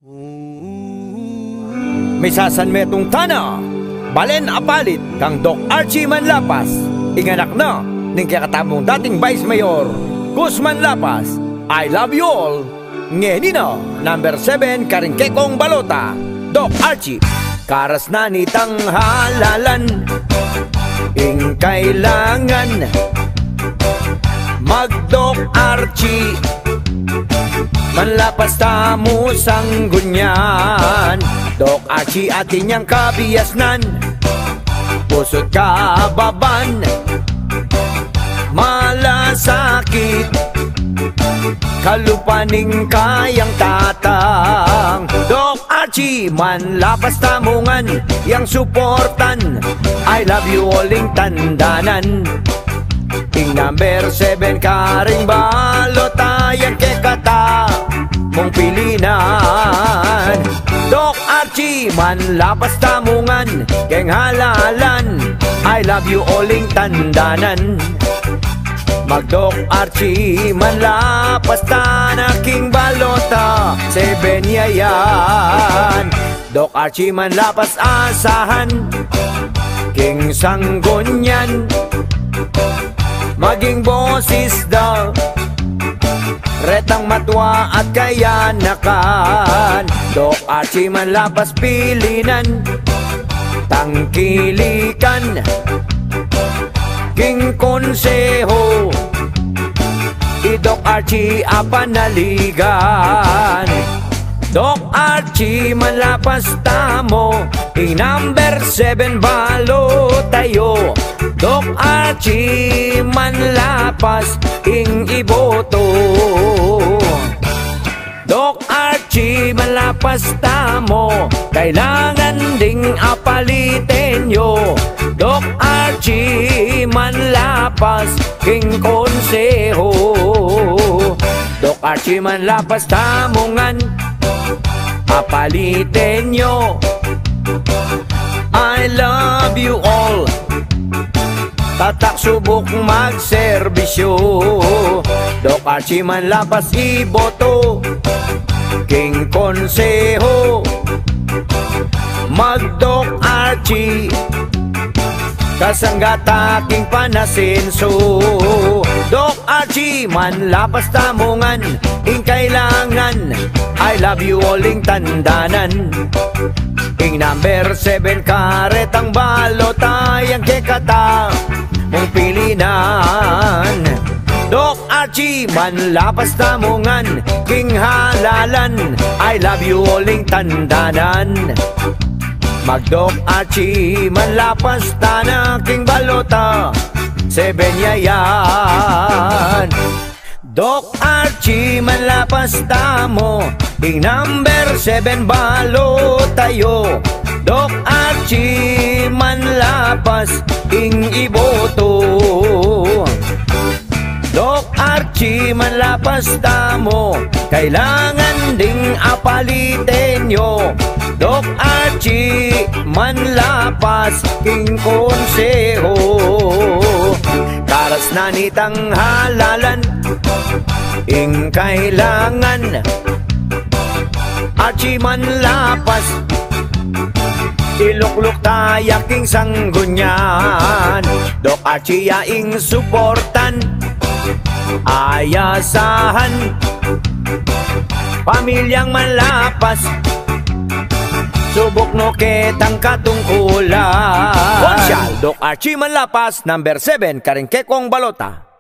May sasan metong tana, balen apalit kang Doc Archie Manlapas, inganak na ning kakatamong dating Vice Mayor Guzman Lapas. I love you all. Ngenina, number 7 Karingkekong Balota. Doc Archie, karas na ni tanghalalan, ing kailangan mag-Doc Archie Manlapas tamo sanggunyan. Doc Archie atin niyang kabiyasnan, pusot kababan, malasakit, kalupaning kayang tatang. Doc Archie Manlapas tamungan, yang suportan. I love you alling tandanan, ting number 7 Karing Balota, yan kekata mong pilinan. Doc Archie Manlapas tamungan, keng halalan. I love you alling tandanan. Mag-Doc Archie Manlapas tanaking balota, 7 yayan. Doc Archie Manlapas asahan, king sanggunyan, maging boses daw, retang matwa at kayanakan. Doc Archie Manlapas pilinan, tangkilikan, king konseho, i-Doc Archie apanaligan. Doc Archie Manlapas tamo, ing number 7 balo tayo. Doc Archie Manlapas ing iboto. Doc Archie Manlapas tamo, kailangan ding apalitin nyo. Doc Archie Manlapas king konseho. Doc Archie Manlapas tamungan, apalitin nyo. I love you all, tatak subok magserbisyo. Doc Archie Manlapas iboto, king konseho. Mag-Doc Archie kasanggata king panasenso. Doc Archie Manlapas tamungan, ing kailangan. I love you alling tandanan, ing number 7 Karetang Balota, yang kekata mong pilinan. Doc Archie Manlapas tamungan, king halalan. I love you alling tandanan. Mag-Doc Archie Manlapas tanaking balota, 7 yayan. Doc Archie Manlapas tamo, ing number 7 balo tayo. Doc Archie Manlapas ing iboto. Doc Archie Manlapas tamo, kailangan ding apalitin nyo. Doc Archie Manlapas king konseho, karas na ni tanghalalan, ing kailangan. Archie Manlapas, ilukluk tayak king sanggunyan. Doc Archie yaing suportan, ayasahan, pamilyang Manlapas, subok no ketang katungkulan. Konsyal Doc Archie Manlapas, number 7 Karingkekong Balota.